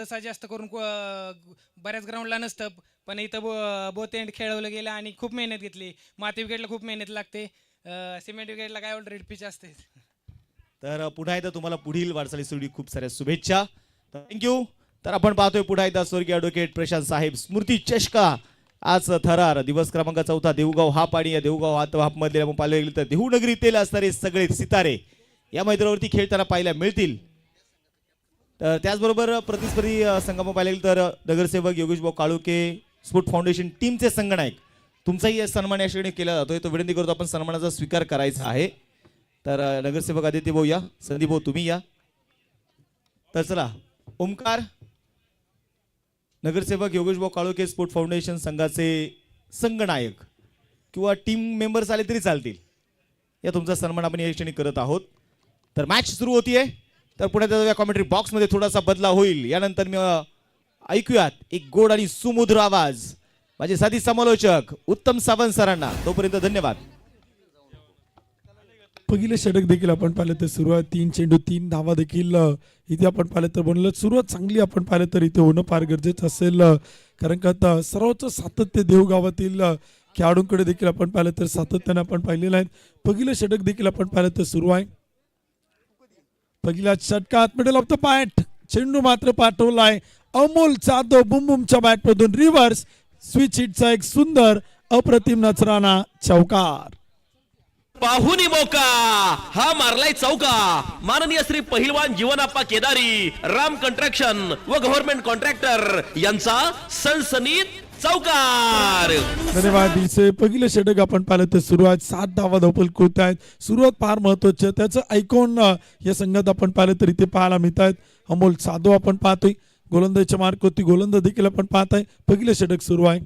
तसा जास्त करून बऱ्याच ग्राउंडला नसतं, पण इथं बोथ एंड खेळवलं गेलं आणि खूप मेहनत घेतली. माती विकेटला खूप मेहनत लागते, सिमेंट विकेटला काय ऑलरेडी पिच असते. तर पुन्हा एकदा तुम्हाला पुढील वाटचालीसाठी खूप साऱ्या शुभेच्छा. थँक्यू. तर आपण पाहतोय पुन्हा एकदा स्वर्गीय ॲडव्होकेट प्रशांत साहेब स्मृती चषका आज थरार दिवस क्रमांक 4 देऊगाव हाप आणि या देऊगाव हाप मधले आपण पाहिलं गेलं तर देहूनगरीतील असणारे सगळे सितारे या मैदानावरती खेळताना पाहायला मिळतील. तर त्याचबरोबर प्रतिस्पर्धी संगम पाहिला गेलं तर नगरसेवक योगेशभाऊ काळुके स्पोर्ट फाउंडेशन टीमचे संगणक तुमचाही सन्मान या श्रेणी केला जातोय. तो विनंती करतो आपण सन्मानाचा स्वीकार करायचा आहे. तर नगरसेवक आदित्य भाऊ या, संदीप भाऊ तुम्ही या. तर चला ओमकार नगरसेवक योगेशभाऊ काळुके स्पोर्ट फाउंडेशन संघाचे संघनायक किंवा टीम मेंबर्स आले तरी चालतील. या तुमचा सन्मान आपण या क्षणी करत आहोत. तर मॅच सुरू होतीये. तर पुढे त्या कॉमेंट्री बॉक्समध्ये थोडासा बदलाव होईल. यानंतर मी ऐकूयात एक गोड आणि सुमधुर आवाज माझे साथी समालोचक उत्तम सावंत सरांना. तोपर्यंत धन्यवाद. पहिले षटक देखील आपण पाहिलं तर सुरुवात 3 चेंडू 3 धावा देखील इथे आपण पाहिलं तर बनलं. सुरुवात चांगली आपण पाहिलं तर इथे होणं फार गरजेचं असेल, कारण का आता सर्वोच्च सातत्य देवगावातील खेळाडूंकडे देखील आपण पाहिलं तर सातत्याने आपण पाहिलेलं आहे. पहिलं षटक देखील आपण पाहिलं तर सुरू आहे. पहिल्या षटकात मिडल ऑफ द बॅट चेंडू मात्र पाठवलाय अमोल जाधव बुमबुमच्या बॅटमधून रिव्हर्स स्विच हिटचा एक सुंदर अप्रतिम नजराणा चौकार. पाहुनी मौका हा मारलाय चौका. माननीय श्री पहिलवान जीवनाप्पा केदारी राम कंस्ट्रक्शन व गव्हर्नमेंट कॉन्ट्रॅक्टर यांचा सनसनीत चौकार. धन्यवाद. दिसे पहिलं षटक आपण पाहिलं तर सुरुवात 7 धावा धावपल करत आहेत. सुरुवात फार महत्वाची आहे. त्याचं ऐकून या संघात आपण पाहिलं तर इथे पाहायला मिळत आहेत. अमोल जाधव आपण पाहतोय गोलंदाजीच्या मार्क होती. गोलंदाज देखील आपण पाहत आहे. पहिलं षटक सुरू आहे.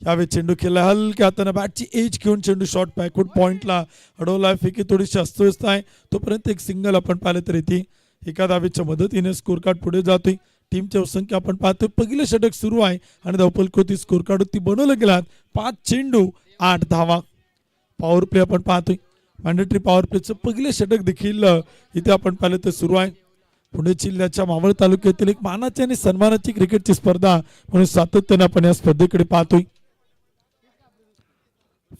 यावेळी चेंडू खेळला हलक्या हाताने बॅटची एज घेऊन चेंडू शॉर्ट बॅकवर्ड पॉइंटला अडवला. फेकी थोडीशी अस्वस्थ आहे. तोपर्यंत एक सिंगल आपण पाहिलं तर इथे एका धावेच्या मदतीने स्कोर कार्ड पुढे जातोय. टीमची संख्या आपण पाहतोय. पहिलं षटक सुरू आहे आणि धावपल कोती स्कोर कार्ड ती बनवलं गेलात 5 चेंडू 8 धावा. पॉवर प्ले आपण पाहतोय. मॅन्डेटरी पॉवर प्लेचं पहिलं षटक देखील इथे आपण पाहिलं तर सुरू आहे. पुणे जिल्ह्याच्या मावळ तालुक्यातील एक मानाची आणि सन्मानाची क्रिकेटची स्पर्धा म्हणून सातत्याने आपण या स्पर्धेकडे पाहतोय.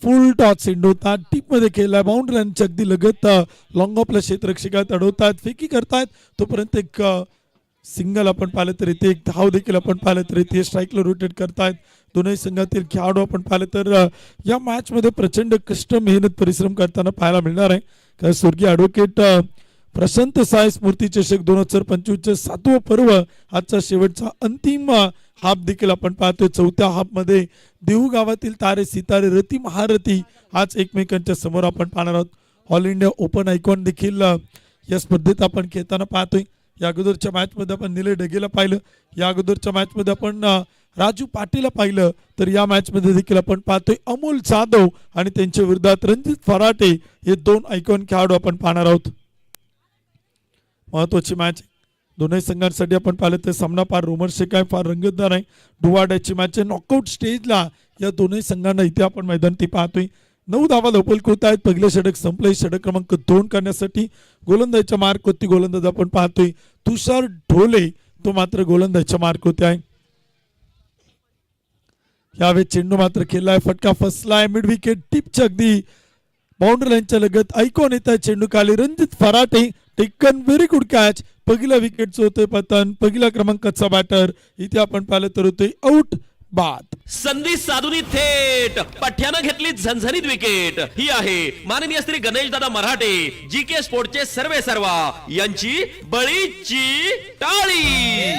फुल टॉस चेंडू टीप मध्ये केलाय. बाउंड्री लाईनच्या अगदी लगत लॉंग ऑफला क्षेत्ररक्षकात अडवतात. फेकी करतायत. तोपर्यंत एक सिंगल आपण पाहिलं तर इथे एक धाव देखील आपण पाहिलं तर इथे स्ट्राईकला रोटेट करतायत. दोन्ही संघातील खेळाडू आपण पाहिलं तर या मॅच मध्ये प्रचंड कष्ट मेहनत परिश्रम करताना पाहायला मिळणार आहे. कारण स्वर्गीय ॲडव्होकेट प्रशांत साहेब स्मृती चषक 2025चे 7वं पर्व आजचा शेवटचा अंतिम हाफ देखील आपण पाहतोय. 4थ्या हाफ मध्ये देहू गावातील तारे सितारे रती महारथी आज एकमेकांच्या समोर आपण पाहणार आहोत. ऑल इंडिया ओपन आयकॉन देखील या स्पर्धेत आपण खेळताना पाहतोय. या अगोदरच्या मॅच मध्ये आपण निलय डगेला पाहिलं. या अगोदरच्या मॅच मध्ये आपण राजू पाटीलला पाहिलं. तर या मॅच मध्ये देखील आपण पाहतोय अमोल जाधव आणि त्यांच्या विरोधात रणजित फराटे हे 2 आयकॉन खेळाडू आपण पाहणार आहोत. महत्वाची मॅच दोन्ही संघांसाठी आपण पाहिलं तर सामना फार रोमर्षक आहे, फार रंगतदार आहे. डुवाड्याची मॅच आहे. नॉकआउट स्टेजला या दोन्ही संघांना इथे आपण मैदान ती पाहतोय. 9 धावा धावपल करत आहेत. पहिलं षटक संपलंय. षटक क्रमांक 2 करण्यासाठी गोलंदाजीच्या मार्क होती गोलंदाज आपण पाहतोय तुषार ढोले. तो मात्र गोलंदाजीच्या मार्क होते आहे. यावेळी चेंडू मात्र खेळलाय. फटका फसलाय. मिड विकेट टिपच्या अगदी बाउंड्री लाईनच्या लगत ऐकून येत आहे. चेंडू खाली Ranjit Farate taken very good catch. पहिल्या विकेटचं होतंय पतन. पहिल्या क्रमांकाचा बॅटर इथे आपण पाहिलं तर होतोय आउट बाद. संधी साधूनी थेट पठ्यानं घेतली झणझणीत विकेट. ही आहे माननीय श्री गणेशदादा मराठे जी के स्पोर्टचे सर्वे सर्वा यांची बळीची टाळी.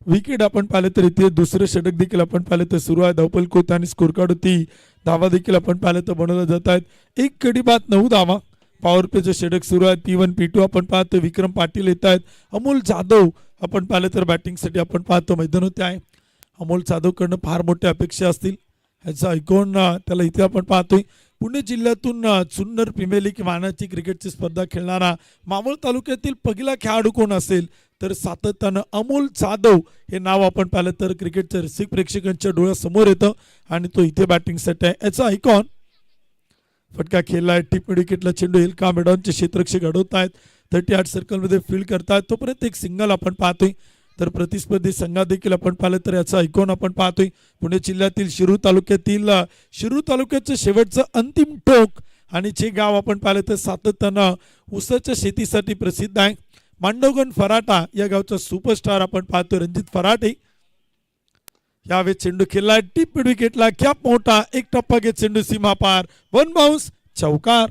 विकेट आपण पाहिलं तर इथे दुसरं षटक देखील आपण पाहिलं तर सुरू आहे. धावपल कोत आणि स्कोर कार्ड होती. धावा देखील आपण पाहिलं तर बनवल्या जात आहेत. 1 गडी बाद 9 धावा. पॉवर प्लेचं षटक सुरू आहे. P1 P2 आपण पाहतो. विक्रम पाटील येत आहेत. अमोल जाधव आपण पाहिलं तर बॅटिंगसाठी आपण पाहतो मैदान होते आहे. अमोल जाधवकडनं फार मोठ्या अपेक्षा असतील ह्याचा ऐकून त्याला इथे आपण पाहतोय. पुणे जिल्ह्यातून चुन्नर प्रीमियर लीग मानाची क्रिकेटची स्पर्धा खेळणारा मावळ तालुक्यातील पहिला खेळाडू कोण असेल तर सातत्यानं अमोल जाधव हे नाव आपण पाहिलं तर क्रिकेटच्या रसिक प्रेक्षकांच्या डोळ्यासमोर येतं आणि तो इथे बॅटिंगसाठी आहे. याचा आयकॉन फटका खेळलाय. टिप विकेटला चेंडू येईल का? मेडॉनचे क्षेत्ररक्षक अडवत आहेत. 38 सर्कलमध्ये फील्ड करतात तोपर्यंत एक सिंगल आपण पाहतोय. तर प्रतिस्पर्धी संघात देखील आपण पाहिलं तर याचा ऐकून आपण पाहतोय. पुणे जिल्ह्यातील शिरूर तालुक्याचं शेवटचं अंतिम टोक आणि जे गाव आपण पाहिलं तर सातत्यानं ऊसाच्या शेतीसाठी प्रसिद्ध आहे. मांडवगण फराटा या गावचा सुपरस्टार आपण पाहतो रणजित फराटे. यावेळी चेंडू खेळला टीप मिड विकेटला कॅप मोठा एक टप्पा घेत चेंडू सीमा पार 1 बाउन्स चौकार.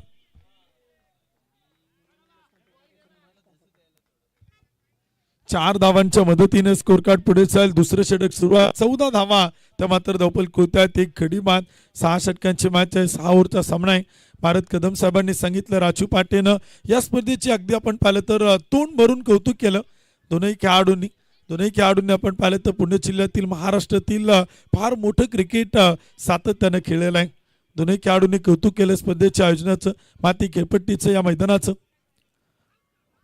चार धावांच्या मदतीने स्कोर कार्ड पुढे चाल. दुसरं षटक सुरुवात 14 धावा त्या मात्र धावपल कोलतात. एक खडी बाद 6 षटकांची मॅच आहे. 6 ओव्हरचा सामना आहे. भारत कदम साहेबांनी सांगितलं राजू पाटेनं या स्पर्धेची अगदी आपण पाहिलं तर तोंड भरून कौतुक केलं दोन्ही खेळाडूंनी आपण पाहिलं तर पुणे जिल्ह्यातील महाराष्ट्रातील फार मोठं क्रिकेट सातत्यानं खेळलेलं आहे. दोन्ही खेळाडूंनी कौतुक केलं स्पर्धेच्या आयोजनाचं माती खेळपट्टीचं या मैदानाचं.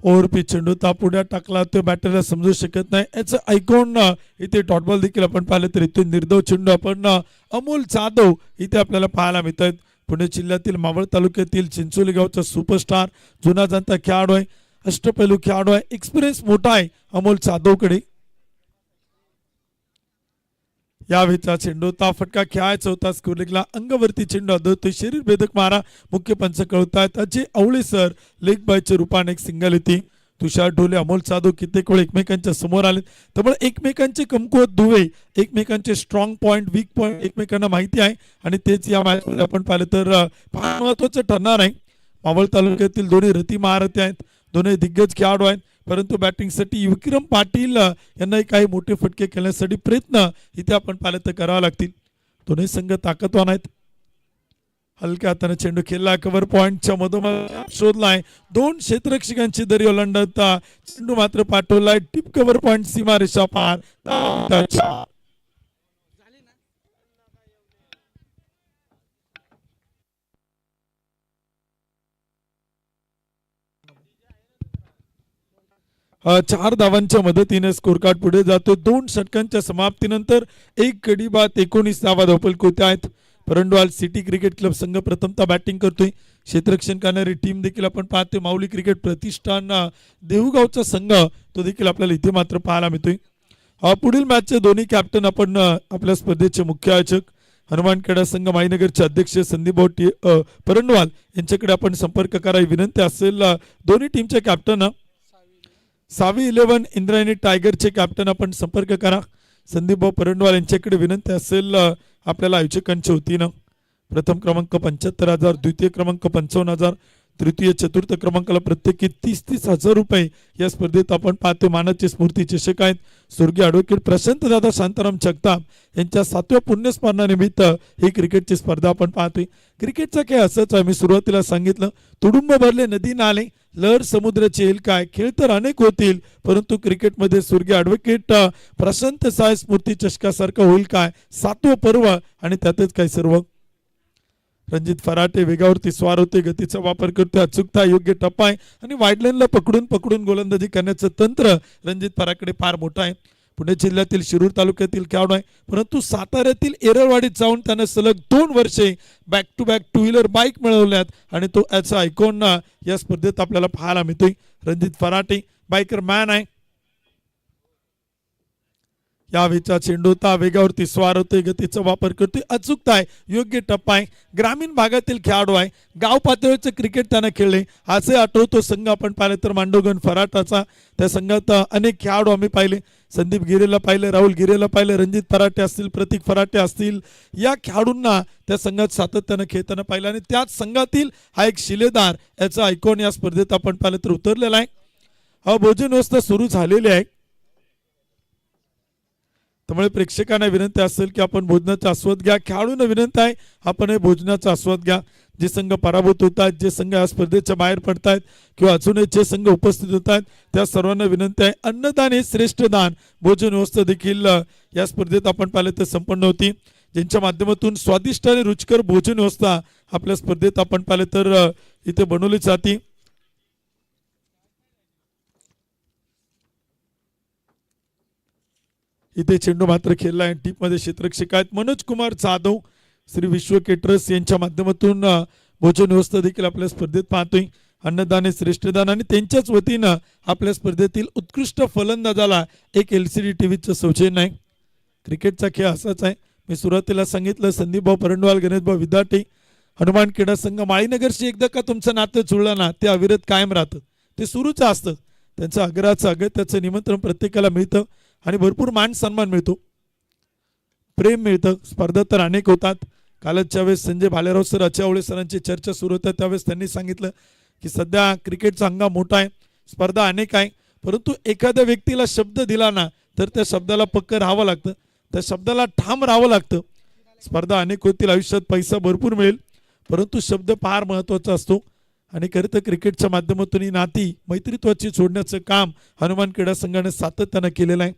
ओव्हर पिच चेंडू तापुड्या टाकला तो बॅटरला समजू शकत नाही याचं ऐकून इथे डॉट बॉल देखील आपण पाहिलं तर इथून निर्धाव चेंडू आपण अमोल जाधव इथे आपल्याला पाहायला मिळत आहेत. पुणे जिल्ह्यातील मावळ तालुक्यातील चिंचोली गावचा सुपरस्टार जुना जाणता खेळाडू आहे. अष्टपैलू खेळाडू आहे. एक्सपिरियन्स मोठा आहे अमोल जाधवकडे. या वेळचा चेंडू फटका खेळायचा होता. स्कोरलेगला अंगवरती चेंडू आदळतोय. शरीर भेदक मारा मुख्य पंच कळवतात. अजय आवळे सर लेग बायच्या रूपाने एक सिंगल येते. तुषार ढोले अमोल जाधव कित्येक वेळ एकमेकांच्या समोर आले त्यामुळे एकमेकांचे कमकुवत दुवे एकमेकांचे स्ट्रॉंग पॉईंट वीक पॉईंट एकमेकांना माहिती आहे आणि तेच या मॅच मध्ये आपण पाहिलं तर फार महत्वाचं ठरणार आहे. मावळ तालुक्यातील दोन्ही रती महारथी आहेत. दोन्ही दिग्गज खेळाडू आहेत. परंतु बॅटिंगसाठी विक्रम पाटील यांनाही काही मोठे फटके खेळण्यासाठी प्रयत्न इथे आपण पाहिलं तर करावे लागतील. दोन्ही संघ ताकदवान आहेत. हलक्या हाताने चेंडू खेळला कव्हर पॉइंटच्या मधोमध शोधलाय. 2 क्षेत्ररक्षकांची दरी ओलांडता चेंडू मात्र पाठवलाय टिप कव्हर पॉइंट सीमारेषा पार. चार धावांच्या मदतीने स्कोर कार्ड पुढे जातो. 2 षटकांच्या समाप्तीनंतर एक गडी बाद 19 धावा धावपल कोते आहेत. परंडवाल सिटी क्रिकेट क्लब संघ प्रथमतः बॅटिंग करतोय. क्षेत्ररक्षण करणारी टीम देखील आपण पाहतोय. माऊली क्रिकेट प्रतिष्ठान देऊगावचा संघ तो देखील आपल्याला इथे मात्र पाहायला मिळतोय. पुढील मॅचचे दोन्ही कॅप्टन आपण आपल्या स्पर्धेचे मुख्य आयोजक हनुमान खेडा संघ माईनगरचे अध्यक्ष संदीप भाऊ परंडवाल यांच्याकडे आपण संपर्क करायची विनंती असेल. दोन्ही टीमचे कॅप्टन सावी 11 इंद्रायणी टायगरचे कॅप्टन आपण संपर्क करा. संदीप भाऊ परंडवाल यांच्याकडे विनंती असेल आपल्याला आयोजकांच्या वतीनं. प्रथम क्रमांक 75,000, द्वितीय क्रमांक 55,000, तृतीय चतुर्थ क्रमांकाला प्रत्येकी 30-30 हजार रुपये या स्पर्धेत आपण पाहतो. मानाचे स्मृती चषक आहेत. स्वर्गीय ॲडव्होकेट प्रशांत दादा शांताराम जगताप यांच्या 7व्या पुण्यस्मरणानिमित्त ही क्रिकेटची स्पर्धा आपण पाहतोय. क्रिकेटचा खेळ असंच आहे. मी सुरुवातीला सांगितलं तुडुंब भरले नदी नाले लहर समुद्राची येईल काय. खेळ तर अनेक होतील परंतु क्रिकेटमध्ये स्वर्गीय ॲडव्होकेट प्रशांत साहेब स्मृती चषकासारखं होईल काय. 7वं पर्व आणि त्यातच काय सर्व. रणजित फराटे वेगावरती स्वार होते. गतीचा वापर करतोय. अचूकता योग्य टप्पा आहे आणि वाईडलाईनला पकडून गोलंदाजी करण्याचं तंत्र रणजित फराकडे फार मोठं आहे. पुणे जिल्ह्यातील शिरूर तालुक्यातील खेळाडू आहे परंतु साताऱ्यातील एरळवाडीत जाऊन त्याने सलग 2 वर्षे back to back 2 wheeler bike मिळवल्यात आणि तो याचा आयकॉन या स्पर्धेत आपल्याला पाहायला मिळतोय. रणजित फराटे बायकर मॅन आहे. या वेळचा चेंडू वेगावरती स्वार होतोय. गतीचा वापर करतोय. अचूकता आहे. योग्य टप्पा आहे. ग्रामीण भागातील खेळाडू आहे. गाव पातळीवरचं क्रिकेट त्यानं खेळले. असे आठवतो संघ आपण पाहिले तर मांडवगण फराटाचा. त्या संघात अनेक खेळाडू आम्ही पाहिले. संदीप गिरेला पाहिले, राहुल गिरेला पाहिले, रणजित फराटे असतील, प्रतीक फराटे असतील. या खेळाडूंना त्या संघात सातत्यानं खेळताना पाहिलं आणि त्याच संघातील हा एक शिलेदार याचा आयकॉन या स्पर्धेत आपण पाहिलं तर उतरलेला आहे. भोजन व्यवस्था सुरू झालेली आहे त्यामुळे प्रेक्षकांना विनंती असेल की आपण भोजनाचा आस्वाद घ्या. खेळाडूंना विनंती आहे आपण हे भोजनाचा आस्वाद घ्या. जे संघ पराभूत होत आहेत, जे संघ या स्पर्धेच्या बाहेर पडतायत किंवा अजूनही जे संघ उपस्थित होत आहेत त्या सर्वांना विनंती आहे. अन्नदान हे श्रेष्ठ दान. भोजन व्यवस्था देखील या स्पर्धेत आपण पाहिलं तर संपन्न होती. ज्यांच्या माध्यमातून स्वादिष्ट आणि रुचकर भोजन व्यवस्था आपल्या स्पर्धेत आपण पाहिलं तर इथे बनवली जाते. इथे चेंडू मात्र खेळला आहे. टीपमध्ये क्षेत्ररक्षक आहेत मनोज कुमार जाधव. श्री विश्व केटरर्स यांच्या माध्यमातून भोजन व्यवस्था देखील आपल्या स्पर्धेत पाहतोय. अन्नदान हे श्रेष्ठदान आणि त्यांच्याच वतीनं आपल्या स्पर्धेतील उत्कृष्ट फलंदाजाला एक LCD टीव्हीचं सौजन्य आहे. क्रिकेटचा खेळ असाच आहे. मी सुरुवातीला सांगितलं संदीपभाऊ परंडवाल, गणेशभाऊ विदाटे, हनुमान क्रीडा संघ माळीनगरशी एकदा का तुमचं नातं जुळलं ना ते अविरत कायम राहतं, ते सुरूच असतं. त्यांचं आग्रहाचं अगत्याचं निमंत्रण प्रत्येकाला मिळतं आणि भरपूर मान सन्मान मिळतो, प्रेम मिळतं. स्पर्धा तर अनेक होतात. कालच ज्यावेळेस संजय भालेराव सर, अचावळे सरांची चर्चा सुरू होत्या त्यावेळेस त्यांनी सांगितलं की सध्या क्रिकेटचा हंगाम मोठा आहे, स्पर्धा अनेक आहे, परंतु एखाद्या व्यक्तीला शब्द दिला ना तर त्या शब्दाला पक्क राहावं लागतं, त्या शब्दाला ठाम राहावं लागतं. स्पर्धा अनेक होतील, आयुष्यात पैसा भरपूर मिळेल, परंतु शब्द फार महत्त्वाचा असतो. आणि खरं तर क्रिकेटच्या माध्यमातून ही नाती मैत्रित्वाची जोडण्याचं काम हनुमान क्रीडा संघाने सातत्यानं केलेलं आहे.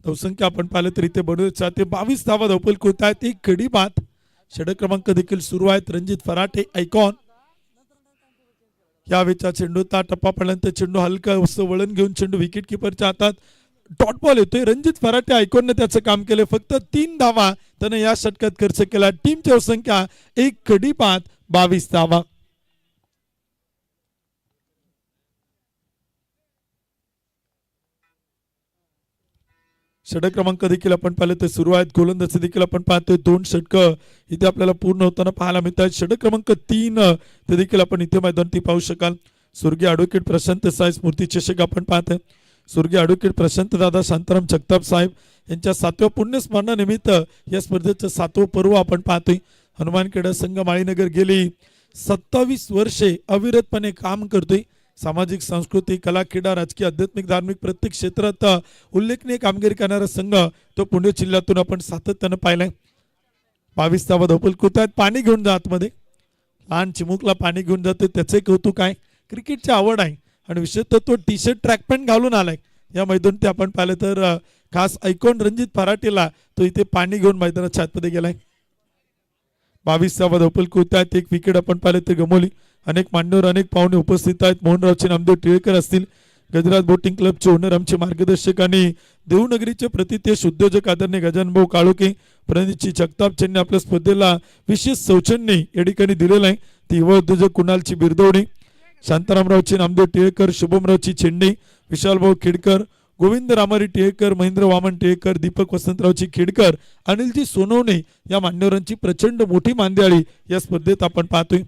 धावसंख्या आपण पाहिलं तर इथे बडोदचा ते 22 धावा धावपल होत आहेत. एक कडी बाद. षटक क्रमांक देखील सुरू आहेत. रणजित फराटे आयकॉन या वेळचा चेंडूचा टप्पा पडल्यानंतर चेंडू हलका वळण घेऊन चेंडू विकेट किपरच्या हातात डॉट बॉल येतोय. रणजित फराटे आयकॉनने त्याचं काम केलं. फक्त 3 धावा त्याने या षटकात खर्च केला. टीमची धावसंख्या एक कडी बाद 22 धावा. षटक क्रमांक देखील आपण पाहिलं तर सुरू आहेत. गोलंदाजी देखील आपण पाहतोय. 2 षटकं इथे आपल्याला पूर्ण होताना पाहायला मिळतात. षटक क्रमांक 3 ते देखील आपण इथे मैदानावरती पाहू शकाल. स्वर्गीय ॲडव्होकेट प्रशांत साहेब स्मृती चषक आपण पाहतोय. स्वर्गीय ॲडव्होकेट प्रशांत दादा शांताराम जगताप साहेब यांच्या 7व्या पुण्यस्मरणानिमित्त या स्पर्धेचं 7वं पर्व आपण पाहतोय. हनुमान क्रीडा संघ माळीनगर गेली 27 वर्षे अविरतपणे काम करतोय. सामाजिक, सांस्कृतिक, कला, क्रीडा, राजकीय, आध्यात्मिक, धार्मिक प्रत्येक क्षेत्रात उल्लेखनीय कामगिरी करणारा संघ तो पुणे जिल्ह्यातून आपण सातत्यानं पाहिलाय. 22 धावा धावपल होत आहेत. पाणी घेऊन जा आतमध्ये. लहान चिमुकला पाणी घेऊन जाते त्याचे कौतुक आहे. क्रिकेटची आवड आहे आणि विशेषतः तो टी-शर्ट ट्रॅक पॅन्ट घालून आलाय या मैदानात. आपण पाहिलं तर खास आयकॉन रणजित फराटेला तो इथे पाणी घेऊन मैदानाच्या आतमध्ये गेलाय. 22 धावा धावपल होत आहेत. एक विकेट आपण पाहिलं तर गमवली. अनेक मान्यवर, अनेक पाहुणे उपस्थित आहेत. मोहनरावचे नामदेव टिळेकर असतील, गजराज बोटिंग क्लबचे ओनर, आमचे मार्गदर्शक आणि देवनगरीचे प्रतितेश उद्योजक आदरणीय गजाननभाऊ काळोखे, प्रणितजी जगताप यांनी आपल्या स्पर्धेला विशेष सौजन्य या ठिकाणी दिलेलं आहे. ती युवा उद्योजक कुणालची बिरदवणी, शांतारामरावची नामदेव टिळेकर, शुभमरावची चेंडई, विशालभाऊ खेडकर, गोविंद रामारी टिळेकर, महेंद्र वामन टिळेकर, दीपक वसंतरावची खेडकर, अनिलजी सोनवणे या मान्यवरांची प्रचंड मोठी मांदियाळी या स्पर्धेत आपण पाहतोय.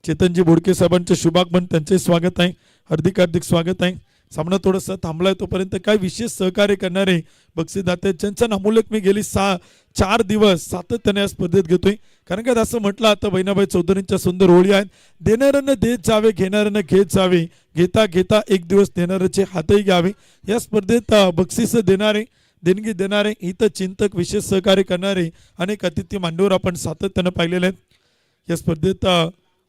चेतनजी बोडके साहेबांचे शुभागमन, त्यांचे स्वागत आहे. हार्दिक स्वागत आहे. सामना थोडासा थांबलाय तोपर्यंत काय विशेष सहकार्य करणारे बक्षीसदाते ज्यांचा नामोल्लेख मी गेली 4 दिवस सातत्याने या स्पर्धेत घेतोय. कारण का असं म्हटलं आता बहिणाबाई चौधरींच्या सुंदर ओळी आहेत. देणाऱ्यांना देत जावे, घेणाऱ्यांना घेत जावे, घेता घेता एक दिवस देणाऱ्याचे हातही घ्यावे. या स्पर्धेत बक्षीस देणारे, देणगी देणारे, हितचिंतक, विशेष सहकार्य करणारे अनेक अतिथी मान्यवर आपण सातत्यानं पाहिलेले आहेत. या स्पर्धेत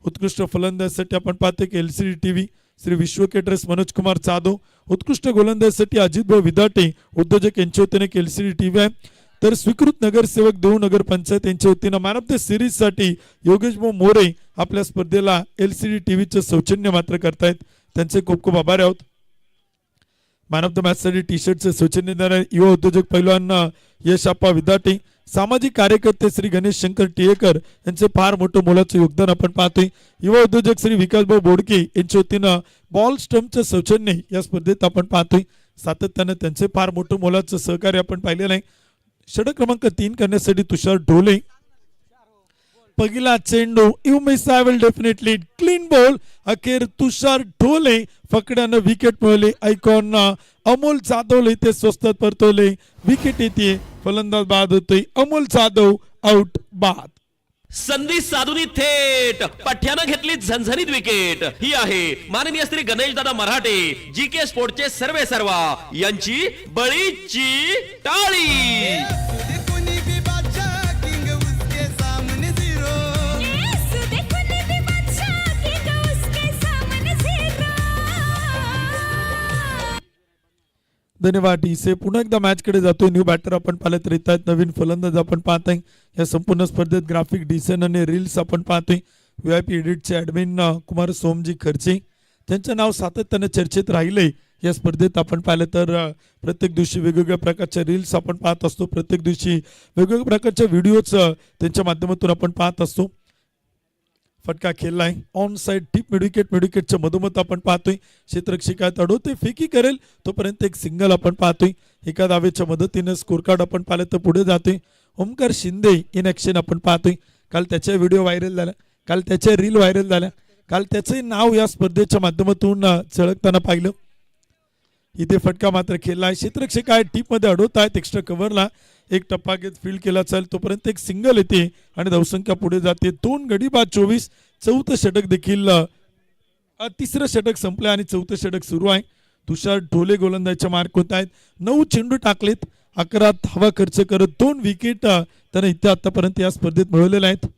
उत्कृष्ट फलंदाजीसाठी आपण पाहतो की LCD टीव्ही श्री विश्वकेटरस मनोज कुमार जाधव, उत्कृष्ट गोलंदाजीसाठी अजितभाऊ विदाटे उद्योजक यांच्या वतीने LCD टीव्ही आहे. तर स्वीकृत नगरसेवक देऊ नगर पंचायत यांच्या वतीनं मॅन ऑफ द सिरीज साठी योगेशभाऊ मोरे आपल्या स्पर्धेला LCD टीव्हीचं सौजन्य मात्र करतायत. त्यांचे खूप खूप आभारी आहोत. मॅन ऑफ द मॅच साठी टी-शर्टचे सौजन्य देणारे युवा उद्योजक पैलवान यश आप्पा विदाटे, सामाजिक कार्यकर्ते श्री गणेश शंकर टिळेकर यांचे फार मोठं मोलाचं योगदान आपण पाहतोय. युवा उद्योजक श्री विकासभाऊ बोडके यांच्या वतीनं बॉल स्टंपचं सौजन्य या स्पर्धेत आपण पाहतोय. सातत्यानं त्यांचे फार मोठं मोलाचं सहकार्य आपण पाहिलेलं आहे. षटक क्रमांक 3 करण्यासाठी तुषार ढोले. पहिला चेंडू you miss I will definitely clean ball. अखेर तुषार ढोले फकड्यानं विकेट मिळवले. आयकॉन अमोल जाधवला इथे स्वस्तात परतवले. विकेट येते, फलंदाज बाद होतोय. अमोल जाधव आउट बाद. संधी साधून थेट पठ्यानं घेतली झणझणीत विकेट. ही आहे माननीय श्री गणेशदादा मराठे, GK स्पोर्टचे सर्वेसर्वा यांची बळीची टाळी. धन्यवाद. इसे पुन्हा एकदा मॅच कडे जातोय. न्यू बॅटर आपण पाहत येत आहेत. नवीन फलंदाज आपण पाहत आहे. या संपूर्ण स्पर्धेत ग्राफिक डिझाईन आणि रील्स आपण पाहतोय. VIP एडिटचे ॲडमिन कुमार सोमजी खर्चे, त्यांचं नाव सातत्यानं चर्चेत राहिले. या स्पर्धेत आपण पाहिलं तर प्रत्येक दिवशी वेगवेगळ्या प्रकारच्या रील्स आपण पाहत असतो. प्रत्येक दिवशी वेगवेगळ्या प्रकारच्या व्हिडिओज त्यांच्या माध्यमातून आपण पाहत असतो. फटका खेळलाय ऑन साइड टीप मिडविकेटच्या मधोमध आपण पाहतोय क्षेत्ररक्षक आहेत अडवते फेकी करेल तोपर्यंत एक सिंगल आपण पाहतोय एका धावेच्या मदतीने स्कोर कार्ड आपण पाहिलं तर पुढे जातोय ओमकार शिंदे इन ॲक्शन आपण पाहतोय काल त्याच्या व्हिडिओ व्हायरल झाला काल त्याच्या रील व्हायरल झाल्या काल त्याचे नाव या स्पर्धेच्या माध्यमातून झळकताना पाहिलं इथे फटका मात्र खेळला क्षेत्ररक्षक आहे टीप मध्ये अडवत आहेत एक्स्ट्रा कव्हरला एक टप्पा घेत फील्ड केला चाल तोपर्यंत एक सिंगल येते आणि धावसंख्या पुढे जाते 2 गडी बाद 24 चौथं षटक देखील तिसरं षटक संपलं आणि चौथं षटक सुरू आहे तुषार ढोले गोलंदाजच्या मार्क होत आहेत 9 चेंडू टाकलेत 11 धावा खर्च करत 2 विकेट त्याने इथे आतापर्यंत या स्पर्धेत मिळवलेल्या आहेत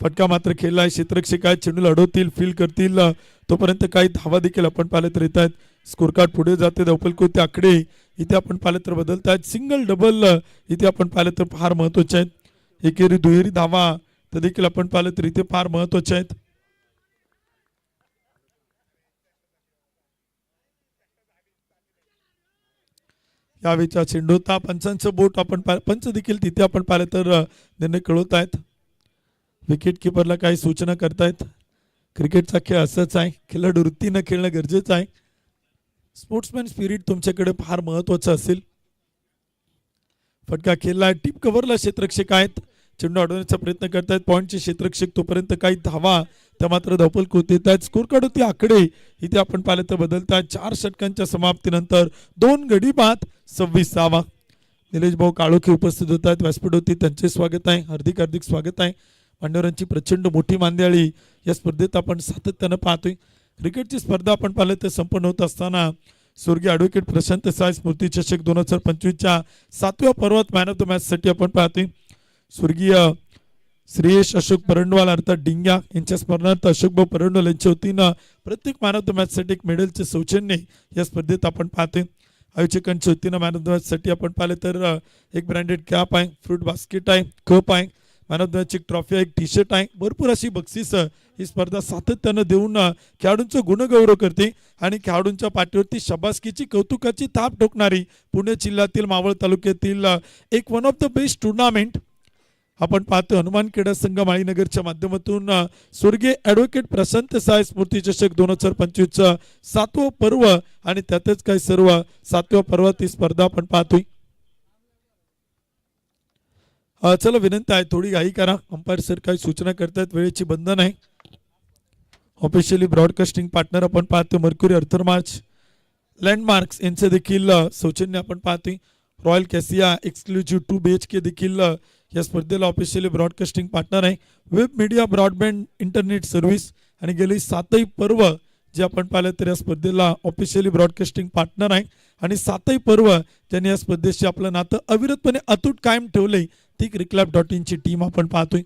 फटका मात्र खेळला आहे क्षेत्ररक्षक आहेत चेंडूला अडवतील फील्ड करतील तोपर्यंत काही धावा देखील आपण पाहिलं तर येत आहेत स्कोर कार्ड पुढे जाते धावपलकोते आकडे इथे आपण पाहिलं तर बदलत आहेत सिंगल डबल इथे आपण पाहिलं तर फार महत्वाचे आहेत एकेरी दुहेरी धावा तर देखील आपण पाहिलं तर इथे फार महत्वाचे आहेत यावेळीचा चेंडू होता पंचांचं बोट आपण पंच देखील तिथे आपण पाहिलं तर निर्णय कळवत आहेत विकेट किपरला काही सूचना करतायत क्रिकेटचा खेळ असंच आहे खेळाडू वृत्तीनं खेळणं गरजेचं आहे स्पोर्ट्समॅन स्पिरिट तुमच्याकडे फार महत्वाचं असेल फटका खेळला टीप कव्हरला क्षेत्ररक्षक आहेत चेंडू अडवण्याचा प्रयत्न करतायत पॉईंटचे क्षेत्ररक्षक तोपर्यंत काही धावा त्या मात्र धावपल कोतेत आहेत स्कोर कार्ड होती आकडे इथे आपण पाहिलं तर बदलतात 4 षटकांच्या समाप्तीनंतर 2 गडी बाद 26 धावा निलेश भाऊ काळोखे उपस्थित होत आहेत व्यासपीठ होती त्यांचे स्वागत आहे हार्दिक स्वागत आहे मान्यवरांची प्रचंड मोठी मांदियाळी या स्पर्धेत आपण सातत्यानं पाहतोय क्रिकेटची स्पर्धा आपण पाहिलं तर संपन्न होत असताना स्वर्गीय ॲडव्होकेट प्रशांत साय स्मृती चषक 2025च्या 7व्या पर्वात मॅन ऑफ द मॅच साठी आपण पाहतोय स्वर्गीय श्रेयश अशोक परंडवाल अर्थात डिंग्या यांच्या स्मरणार्थ अशोकभाऊ परंडवाल यांच्या वतीनं प्रत्येक मॅन ऑफ द मॅच साठी एक मेडलचे सौजन्य या स्पर्धेत आपण पाहतोय आयोजकांच्या वतीनं मॅन ऑफ द मॅच साठी आपण पाहिलं तर एक ब्रँडेड कॅप आहे फ्रूट बास्केट आहे कप आहे मॅन ऑफ द मॅच एक ट्रॉफी आहे एक टी शर्ट आहे भरपूर अशी बक्षीस ही स्पर्धा सातत्यानं देऊन खेळाडूंचं गुणगौरव करते आणि खेळाडूंच्या पाठीवरती शबासकीची कौतुकाची थाप ठोकणारी पुणे जिल्ह्यातील मावळ तालुक्यातील एक one of the best tournament आपण पाहतो हनुमान क्रीडा संघ माळीनगरच्या माध्यमातून स्वर्गीय ॲडव्होकेट प्रशांत साय स्मृती चषक 2025चं 7वं पर्व आणि त्यातच काय सर्व 7व्या पर्वात ही स्पर्धा आपण पाहतोय चला विनंती आहे थोडी घाई करा अंपायर सर काही सूचना करतायत वेळेची बंधन आहे ऑफिशियली ब्रॉडकास्टिंग पार्टनर आपण पाहतो मर्क्युरी अर्थरमार्च लँडमार्क्स यांचं देखील सौजन्य आपण पाहतोय रॉयल कॅसिया एक्सक्लुझिव्ह 2 BHK देखील या स्पर्धेला ऑफिशियली ब्रॉडकास्टिंग पार्टनर आहे web media broadband internet service आणि गेली 7ही पर्व जे आपण पाहिलं तर या स्पर्धेला ऑफिशियली ब्रॉडकास्टिंग पार्टनर आहे आणि 7ही पर्व ज्यांनी या स्पर्धेशी आपलं नातं अविरतपणे अतूट कायम ठेवले ती cricket.in ची टीम आपण पाहतोय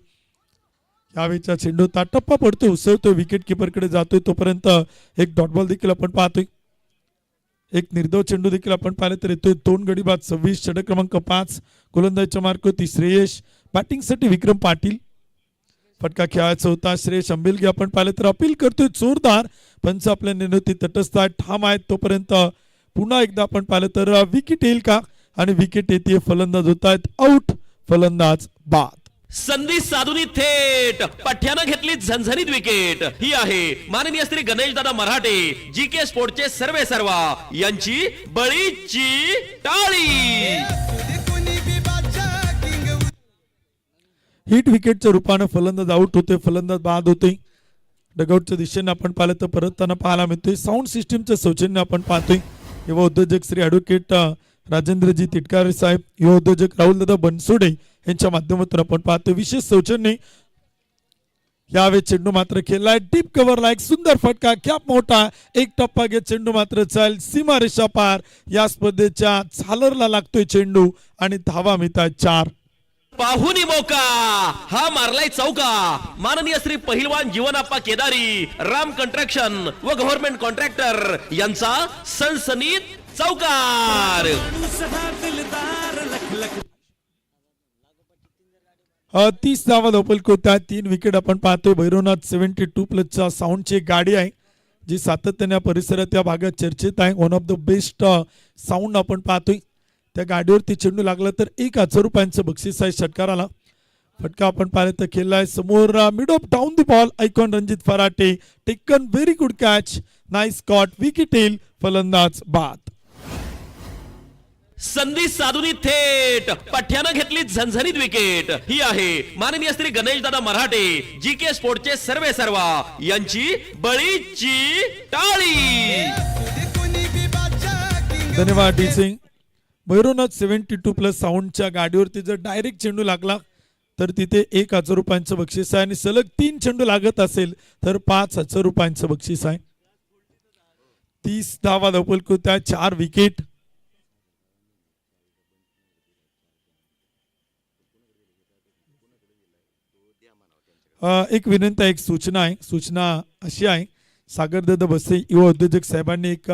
यावेळीचा चेंडू टप्पा पडतोय उसळतोय विकेट किपरकडे जातोय तोपर्यंत एक डॉट बॉल देखील आपण पाहतोय एक निर्धाव चेंडू देखील आपण पाहिलं तर येतोय 2 गडी बाद 26 षटक क्रमांक 5 गोलंदाजीच्या मार्कवरती श्रेयश बॅटिंगसाठी विक्रम पाटील फटका खेळायचा होता श्रेयश अंबिलगे आपण पाहिलं तर अपील करतोय जोरदार पंच आपल्या निर्णयावरती तटस्थ आहेत ठाम आहेत तोपर्यंत पुन्हा एकदा आपण पाहिलं तर विकेट येईल का आणि विकेट येते फलंदाज होत आहेत आउट फलंदाज बाद संधी साधूनी थेट पठ्यानं घेतली झणझणीत विकेट ही आहे माननीय श्री गणेश दादा मराठे जीके स्पोर्टचे सर्वे सर्वा यांची बळीची टाळी हिट विकेटच्या रूपाने फलंदाज आउट होते फलंदाज बाद होते डगआउटच्या दिशेने आपण पाहिलं तर परतताना पाहायला मिळतोय साऊंड सिस्टीमचं सौजन्य आपण पाहतोय युवा उद्योजक श्री ॲडव्होकेट राजेंद्रजी तिटकारे साहेब युवा उद्योजक राहुल दादा बनसोडे यांच्या माध्यमातून आपण पाहतो विशेष सौजन्य यावेळी चेंडू मात्र खेळलाय डीप कव्हरला एक सुंदर फटका कॅप मोठा एक टप्पा घेत चेंडू मात्र चाल सीमा रेषा पार या स्पर्धेच्या झालरला लागतोय चेंडू आणि धावा मिळतात 4 पाहुनी मोका हा मारलाय चौका माननीय श्री पहिलवान जीवनाप्पा केदारी राम कंस्ट्रक्शन व गव्हर्नमेंट कॉन्ट्रॅक्टर यांचा सनसनीत चौकार 30 धावा धावपलकोत्या 3 विकेट आपण पाहतोय भैरवनाथ 72+ साऊंडची गाडी आहे जी सातत्याने परिसरात या भागात चर्चेत आहे one of the best sound आपण पाहतोय त्या गाडीवरती चेंडू लागला तर 1000 रुपयांचं बक्षीस आहे षटकाराला फटका आपण पाहिलं तर खेळलाय समोर mid off down the ball icon Ranjit Farate taken very good catch nice caught wicket येईल फलंदाज बाद. संधी साधूनी थेट पठ्यानं घेतली झणझणीत विकेट. ही आहे माननीय श्री गणेश दादा मराठे जीके स्पोर्टचे सर्वे सर्वा यांची बळीची टाळी. धन्यवाद डी सिंग. भैरवनाथ 72+ साऊंडच्या गाडीवरती जर डायरेक्ट चेंडू लागला तर तिथे 1,000 रुपयांचं बक्षीस आहे आणि सलग 3 चेंडू लागत असेल तर 5,000 रुपयांचं बक्षीस आहे. 30 धावा धावपलकोत्या 4 विकेट. एक विनंती एक सूचना अशी आहे सागरदादा बसे युवा उद्योजक साहेबांनी एक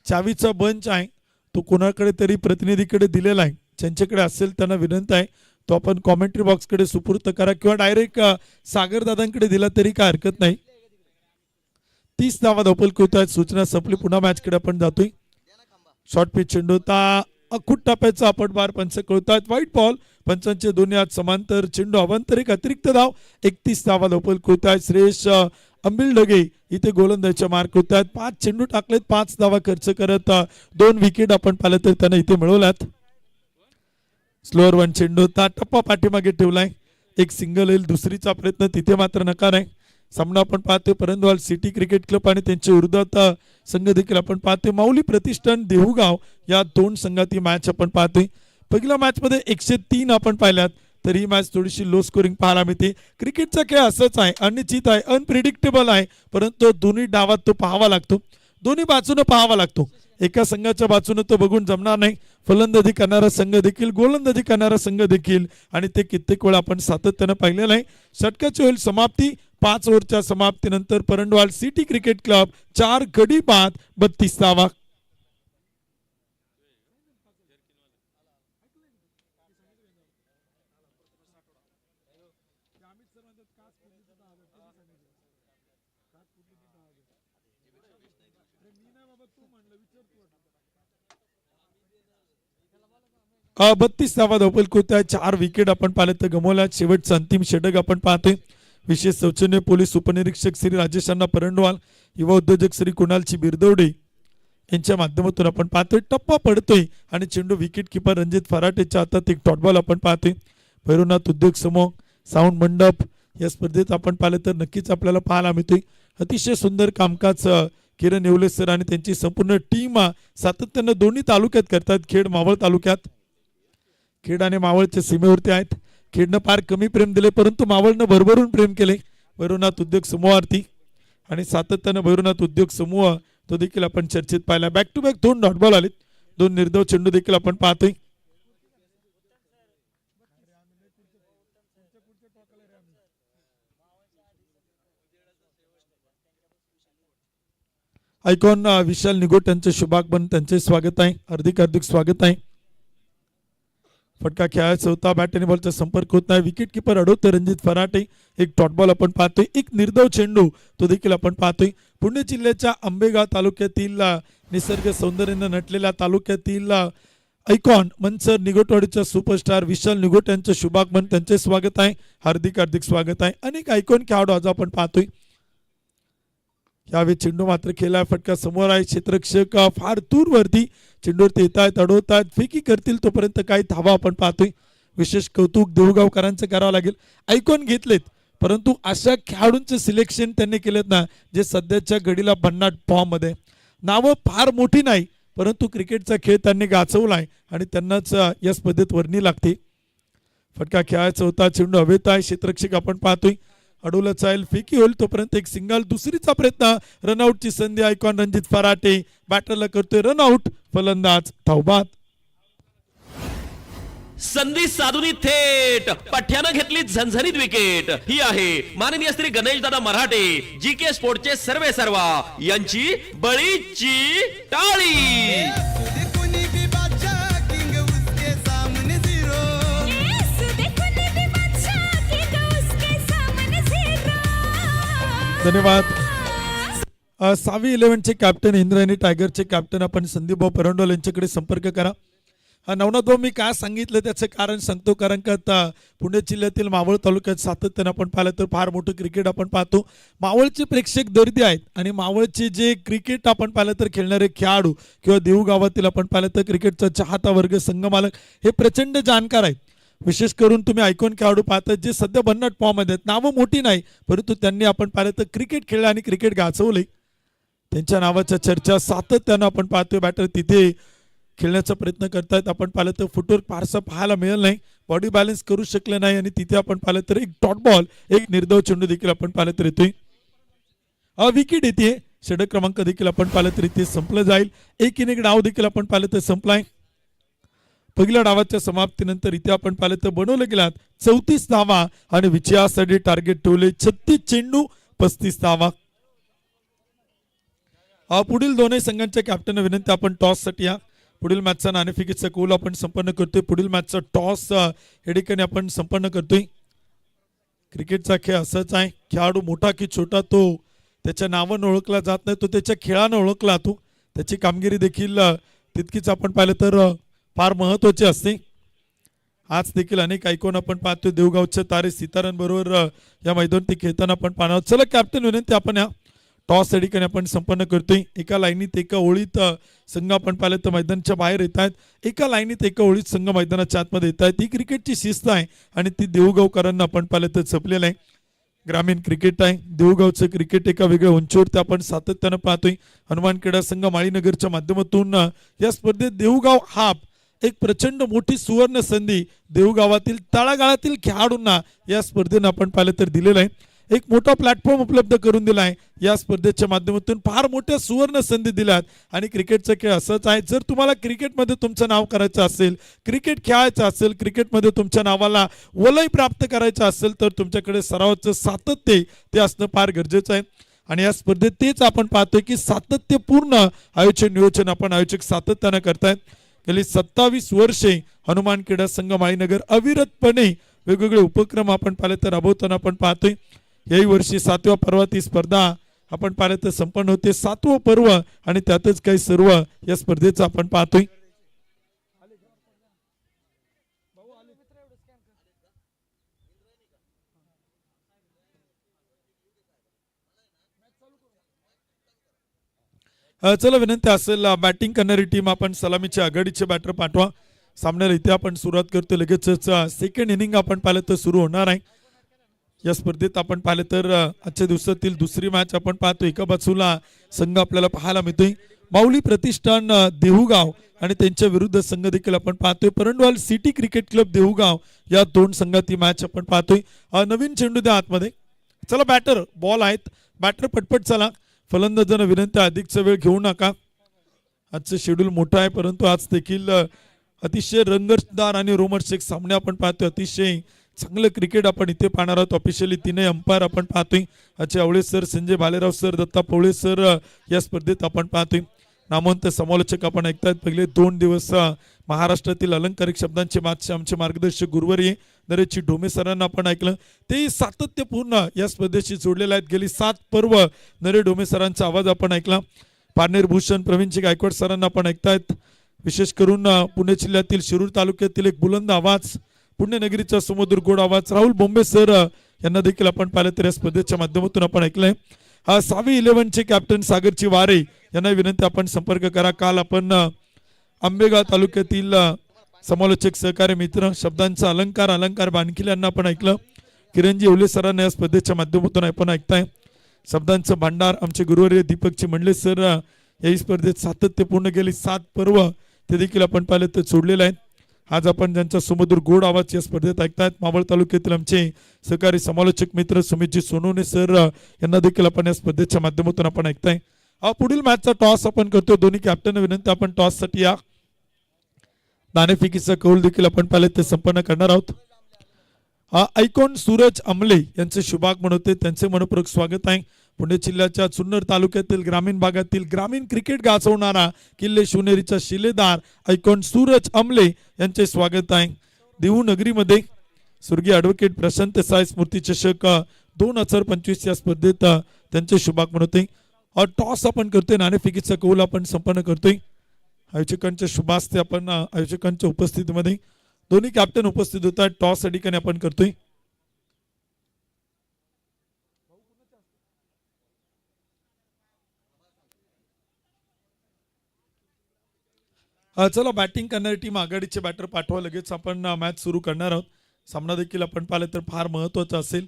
चावीचा बंच आहे तो कोणाकडे तरी प्रतिनिधीकडे दिलेला आहे ज्यांच्याकडे असेल त्यांना विनंती आहे तो आपण कॉमेंट्री बॉक्सकडे सुपूर्त करा किंवा डायरेक्ट सागरदादांकडे दिला तरी काय हरकत नाही. 30 धावा धावपलकोत आहेत. सूचना संपली. पुन्हा मॅचकडे आपण जातोय. शॉर्ट पिच चेंडू होता अखूट टाप्याचा आपण बार पंच कळतात. व्हाईट बॉल पंचांचे दोन्ही हात समांतर चेंडू अवांतर एक अतिरिक्त धाव. 31 धावा धावपलकोत आहेत. श्रेयस अंबिलडगे इथे गोलंदाजीच्या मार्क होत आहेत. 5 चेंडू टाकलेत 5 धावा खर्च करत 2 विकेट आपण पाहिलं तर त्यांना इथे मिळवल्यात. स्लोअर 1 चेंडू होता टप्पा पाठीमागे ठेवलाय. एक सिंगल येईल दुसरीचा प्रयत्न तिथे मात्र नकार आहे. सामना आपण पाहतोय परंदवाल सिटी क्रिकेट क्लब आणि त्यांचे विरोधात संघ देखील आपण पाहतोय माऊली प्रतिष्ठान देहुगाव या 2 संघात ही मॅच आपण पाहतोय. पहिल्या मॅच मध्ये 103 आपण पाहिल्यात तर ही मॅच थोडीशी लो स्कोरिंग पाहायला मिळते. क्रिकेटचा खेळ असंच आहे अनिश्चित आहे अनप्रिडिक्टेबल आहे परंतु दोन्ही डावात तो पाहावा लागतो दोन्ही बाजूने पाहावा लागतो. एका संघाच्या बाजूने तो बघून जमणार नाही. फलंदाजी करणारा संघ देखील गोलंदाजी करणारा संघ देखील आणि ते कित्येक वेळा आपण सातत्यानं पाहिलेलं आहे. षटकाची होईल समाप्ती. 5 ओव्हरच्या समाप्तीनंतर परंडवाल सिटी क्रिकेट क्लब 4 गडी बाद 32 धावा. अ 32 धावा धावपलकोत आहे. 4 विकेट आपण पाहिलं तर गमवल्या. शेवटचा अंतिम षटक आपण पाहतोय. विशेष सौजन्य पोलीस उपनिरीक्षक श्री राजेश अण्णा परंडवाल युवा उद्योजक श्री कुणालची बिरदवडे यांच्या माध्यमातून आपण पाहतोय. टप्पा पडतोय आणि चेंडू विकेट किपर रणजित फराटेच्या हातात एक डॉटबॉल आपण पाहतोय. भैरवनाथ उद्योग समूह साऊंड मंडप या स्पर्धेत आपण पाहिलं तर नक्कीच आपल्याला पाहायला मिळतोय. अतिशय सुंदर कामकाज किरण येवले सर आणि त्यांची संपूर्ण टीम सातत्यानं दोन्ही तालुक्यात करतात. खेड मावळ तालुक्यात खेड आणि मावळच्या सीमेवरती आहेत. खेडनं फार कमी प्रेम दिले परंतु मावळनं भरभरून प्रेम केले भैरवनाथ उद्योग समूहावरती आणि सातत्यानं भैरवनाथ उद्योग समूह तो देखील आपण चर्चेत पाहिला. बॅक टू बॅक 2 डॉटबॉल आलेत. 2 निर्धाव चेंडू देखील आपण पाहतोय. आयकॉन विशाल निगोट यांचे शुभागमन त्यांचे स्वागत आहे. हार्दिक स्वागत आहे. फटका खेळायचा होता. बॅट आणि बॉलचा संपर्क होत नाही. विकेट किपर अडवतोय रणजित फराटे. एक डॉट बॉल आपण पाहतोय. एक निर्धाव चेंडू तो देखील आपण पाहतोय. पुणे जिल्ह्याच्या आंबेगाव तालुक्यातील निसर्ग सौंदर्याने नटलेल्या तालुक्यातील आयकॉन मंचर निगोटवाडीचा सुपरस्टार विशाल निगोट यांचं शुभागमन त्यांचे स्वागत आहे. हार्दिक स्वागत आहे. अनेक आयकॉन खेळाडू आज आपण पाहतोय. यावेळी चेंडू मात्र खेळला. फटका समोर आहे. क्षेत्ररक्षक फार दूरवरती चेंडूवरती येत आहेत अडवतात फेकी करतील तोपर्यंत काही धावा आपण पाहतोय. विशेष कौतुक देऊगावकरांचं करावं लागेल. आयकॉन घेतलेत परंतु अशा खेळाडूंचं सिलेक्शन त्यांनी केलेत ना जे सध्याच्या घडीला भन्नाट फॉर्म मध्ये नावं फार मोठी नाही परंतु क्रिकेटचा खेळ त्यांनी गाजवलाय आणि त्यांनाच या स्पर्धेत वर्णी लागते. फटका खेळायचा होता. चेंडू हवेत आहे. क्षेत्ररक्षक आपण पाहतोय अडवलं चालेल फेकी होईल तोपर्यंत एक सिंगल दुसरीचा प्रयत्न रनआउटची संधी आयकॉन रणजित फराटे बॅटरला करतोय रनआउट फलंदाज धावबाद. संधी साधूनी थेट पठ्यानं घेतली झणझणीत विकेट. ही आहे माननीय श्री गणेश दादा मराठे जीके स्पोर्टचे सर्वे सर्वा यांची बळीची टाळी. धन्यवाद. सावी 11 चे कॅप्टन इंद्रायणी टायगरचे कॅप्टन आपण संदीप भाऊ परंडोल यांच्याकडे संपर्क करा. नवनाथ भाऊ, मी काय सांगितलं त्याचं कारण सांगतो. कारण का आता पुणे जिल्ह्यातील मावळ तालुक्यात सातत्यानं आपण पाहिलं तर फार मोठं क्रिकेट आपण पाहतो. मावळचे प्रेक्षक दर्दी आहेत आणि मावळचे जे क्रिकेट आपण पाहिलं तर खेळणारे खेळाडू किंवा देऊ गावातील आपण पाहिलं तर क्रिकेटचा चाहता वर्ग, संघमालक हे प्रचंड जाणकार आहेत. विशेष करून तुम्ही आयकॉन खेळाडू पाहता जे सध्या भन्नाट फॉर्ममध्ये आहेत. नावं मोठी नाही, परंतु त्यांनी आपण पाहिलं तर क्रिकेट खेळलं आणि क्रिकेट गाजवले. त्यांच्या नावाच्या चर्चा सातत्यानं आपण पाहतोय. बॅटर तिथे खेळण्याचा प्रयत्न करतायत. आपण पाहिलं तर फुटवर्क फारसा पाहायला मिळेल नाही, बॉडी बॅलन्स करू शकले नाही आणि तिथे आपण पाहिलं तर एक डॉट बॉल, एक निर्धाव चेंडू देखील आपण पाहिलं तर येतोय. विकेट येते. षटक क्रमांक देखील आपण पाहिलं तर इथे संपलं जाईल. एक इनिंग डाव देखील आपण पाहिलं तर संपलाय. पहिल्या डावाच्या समाप्तीनंतर इथे आपण पाहिलं तर बनवलं गेलात 34 धावा आणि विजयासाठी टार्गेट ठेवले 36 चेंडू 35 धावा. पुढील दोन्ही संघांच्या कॅप्टन विनंती आपण टॉस साठी या. पुढील मॅचचा नाणेफेकीचा कौल आपण संपन्न करतोय. पुढील मॅचचा टॉस या ठिकाणी आपण संपन्न करतोय. क्रिकेटचा खेळ असाच आहे. खेळाडू मोठा की छोटा तो त्याच्या नावानं ओळखला जात नाही, तो त्याच्या खेळानं ओळखला जातो. त्याची कामगिरी देखील तितकीच आपण पाहिलं तर फार महत्वाची असते. आज देखील अनेक आयकॉन आपण पाहतोय. देवगावच्या तारे सितारांबरोबर या मैदानात खेळताना आपण पाहणार आहोत. चला कॅप्टन विनंती आपण या टॉस या ठिकाणी आपण संपन्न करतोय. एका लाईनीत एका ओळीत संघ आपण पाहिलं तर मैदानाच्या बाहेर येत आहेत. एका लाईनीत एका ओळीत संघ मैदानाच्या आतमध्ये येत आहेत. ही क्रिकेटची शिस्त आहे आणि ती देऊगावकरांना आपण पाहिलं तर जपलेलं आहे. ग्रामीण क्रिकेट आहे. देऊगावचं क्रिकेट एका वेगळ्या उंचीवरती आपण सातत्यानं पाहतोय. हनुमान क्रीडा संघ माळीनगरच्या माध्यमातून या स्पर्धेत देऊगाव हा एक प्रचंड मोठी सुवर्ण संधी देऊगावातील तळागाळातील खेळाडूंना या स्पर्धेनं आपण पाहिलं तर दिलेलं आहे. एक मोठा प्लॅटफॉर्म उपलब्ध करून दिला आहे. या स्पर्धेच्या माध्यमातून फार मोठ्या सुवर्ण संधी दिल्यात आणि क्रिकेटचा खेळ असंच आहे. जर तुम्हाला क्रिकेटमध्ये तुमचं नाव करायचं असेल, क्रिकेट खेळायचं असेल, क्रिकेटमध्ये तुमच्या नावाला वलय प्राप्त करायचं असेल तर तुमच्याकडे सरावाचं सातत्य ते असणं फार गरजेचं आहे. आणि या स्पर्धेत तेच आपण पाहतोय की सातत्यपूर्ण आयोजन नियोजन आपण आयोजक सातत्यानं करतायत. गेली 27 वर्षे हनुमान क्रीडा संघ माळीनगर अविरतपणे वेगवेगळे उपक्रम आपण पाहिले तर राबवताना आपण पाहतोय. याही वर्षी 7व्या पर्वात ही स्पर्धा आपण पाहिलं तर संपन्न होते. 7वं पर्व आणि त्यातच काही सर्व या स्पर्धेचं आपण पाहतोय. चला विनंती असेल बॅटिंग करणारी टीम आपण सलामीच्या आघाडीचे बॅटर पाठवा. सामन्याला इथे आपण सुरुवात करतो. लगेचच सेकंड इनिंग आपण पाहिलं तर सुरू होणार आहे. या स्पर्धेत आपण पाहिलं तर आजच्या दिवसातील दुसरी मॅच आपण पाहतो. एका बाजूला संघ आपल्याला पाहायला मिळतोय माऊली प्रतिष्ठान देऊगाव आणि त्यांच्या विरुद्ध संघ देखील आपण पाहतोय परंडवाल सिटी क्रिकेट क्लब देऊगाव. या दोन संघात ही मॅच आपण पाहतोय. नवीन चेंडू द्या आतमध्ये. चला बॅटर बॉल आहेत. बॅटर पटपट चला. फलंदाजांना विनंती अधिकचा वेळ घेऊ नका. आजचं शेड्यूल मोठं आहे परंतु आज देखील अतिशय रंगतदार आणि रोमांचक सामने आपण पाहतोय. अतिशय चांगलं क्रिकेट आपण इथे पाहणार आहोत. ऑफिशियली 3 अंपायर आपण पाहतोय. Ajay Awale sir, Sanjay Bhalerao sir, Datta Pawale sir या स्पर्धेत आपण पाहतोय. नामवंत समालोचक आपण ऐकतायत. पहिले 2 दिवस महाराष्ट्रातील अलंकारिक शब्दांचे आमचे मार्गदर्शक गुरुवर्य नरेशजी ढोमे सरांना आपण ऐकलं. ते सातत्यपूर्ण या स्पर्धेशी जोडलेले आहेत. गेली 7 पर्व नरे ढोमे सरांचा आवाज आपण ऐकला. पारनेर भूषण प्रवीणजी गायकवाड सरांना आपण ऐकतायत. विशेष करून पुणे जिल्ह्यातील शिरूर तालुक्यातील एक बुलंद आवाज, पुण्यनगरीचा सुमधुर गोड आवाज राहुल बोंबे सर यांना देखील आपण पाहिलं तर या स्पर्धेच्या माध्यमातून आपण ऐकलंय. सावी 11चे कॅप्टन सागरची वारे यांना विनंती आपण संपर्क करा. काल आपण आंबेगाव तालुक्यातील समालोचक सहकारी मित्र शब्दांचा अलंकार बानकिले यांना आपण ऐकलं. किरणजी येवले सरांना या स्पर्धेच्या माध्यमातून आपण ऐकताय. शब्दांचं भांडार आमचे गुरुवर्य दीपकजी मंडले सर या स्पर्धेत सातत्यपूर्ण गेली 7 पर्व ते देखील आपण पाहिलं तर सोडलेलं आहे. आज आपण ज्यांचा सुमधुर गोड आवाज या स्पर्धेत ऐकतायत मावळ तालुक्यातील आमचे सहकारी समालोचक मित्र सुमितजी सोनवणे सर यांना देखील आपण या स्पर्धेच्या माध्यमातून आपण ऐकताय. पुढील मॅचचा टॉस आपण करतो. दोन्ही कॅप्टन विनंती आपण टॉस साठी या. नाणेफेकीचा कौल देखील आपण पाहिलं ते संपन्न करणार आहोत. आयकॉन सूरज अमले यांचे शुभागमन होते. त्यांचे मनपूर्वक स्वागत आहे. पुणे जिल्ह्याच्या जुन्नर तालुक्यातील ग्रामीण भागातील ग्रामीण क्रिकेट गाजवणारा किल्ले शिवनेरीचा शिलेदार आयकॉन सूरज अमले यांचे स्वागत आहे. देहू नगरीमध्ये स्वर्गीय ॲडव्होकेट प्रशांत साय स्मृती चषक 2025 या स्पर्धेत त्यांचे शुभागमन होते. टॉस आपण करतोय. नाणेफेकीचा कौल आपण संपन्न करतोय. आयोजकांच्या शुभास्ते आपण आयोजकांच्या उपस्थितीमध्ये दोन्ही कॅप्टन उपस्थित होत आहेत. टॉस या ठिकाणी आपण करतोय. चला बॅटिंग करणारी टीम आघाडीचे बॅटर पाठवा. लगेच आपण मॅच सुरू करणार आहोत. सामना देखील आपण पाहिलं तर फार महत्त्वाचा असेल.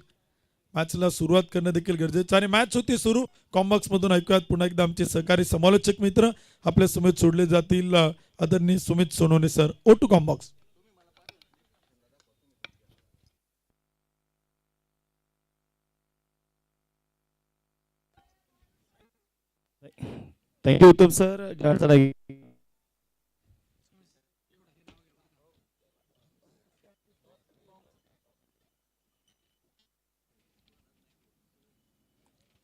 मॅचला सुरुवात करणं देखील गरजेचं आणि मॅच होती सुरू. कॉम्बॉक्स मधून ऐकूयात पुन्हा एकदा आमचे सहकारी समालोचक मित्र आपल्या समेत सोडले जातील. आदरणीय Sumit Sonawane sir. Over to combox. Thank you Uttam sir.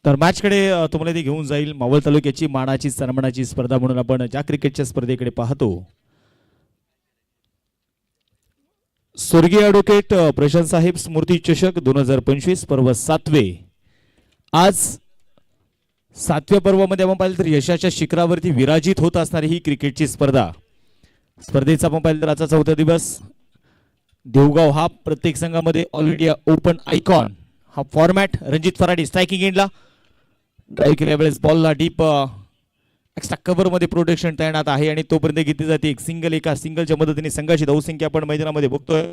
तर मॅचकडे तुम्हाला ते घेऊन जाईल. मावळ तालुक्याची मानाची सन्मानाची स्पर्धा म्हणून आपण ज्या क्रिकेटच्या स्पर्धेकडे पाहतो, स्वर्गीय ॲडव्होकेट प्रशांत साहेब स्मृती चषक 2025 पर्व 7वे. आज 7व्या पर्वामध्ये आपण पाहिलं तर यशाच्या शिखरावरती विराजित होत असणारी ही क्रिकेटची स्पर्धा. स्पर्धेचा आपण पाहिलं तर आजचा 4था दिवस. देवगाव हा प्रत्येक संघामध्ये ऑल इंडिया ओपन आयकॉन हा फॉर्मॅट. रणजित फराडी स्ट्रायकिंग एंडला ड्राईव्ह केल्या वेळेस बॉलला डीप एक्स्ट्रा कव्हर मध्ये प्रोटेक्शन तैनात आहे आणि तोपर्यंत घेतली जाते एक सिंगल. एका सिंगलच्या मदतीने संघाची धावसंख्या आपण मैदानामध्ये बघतोय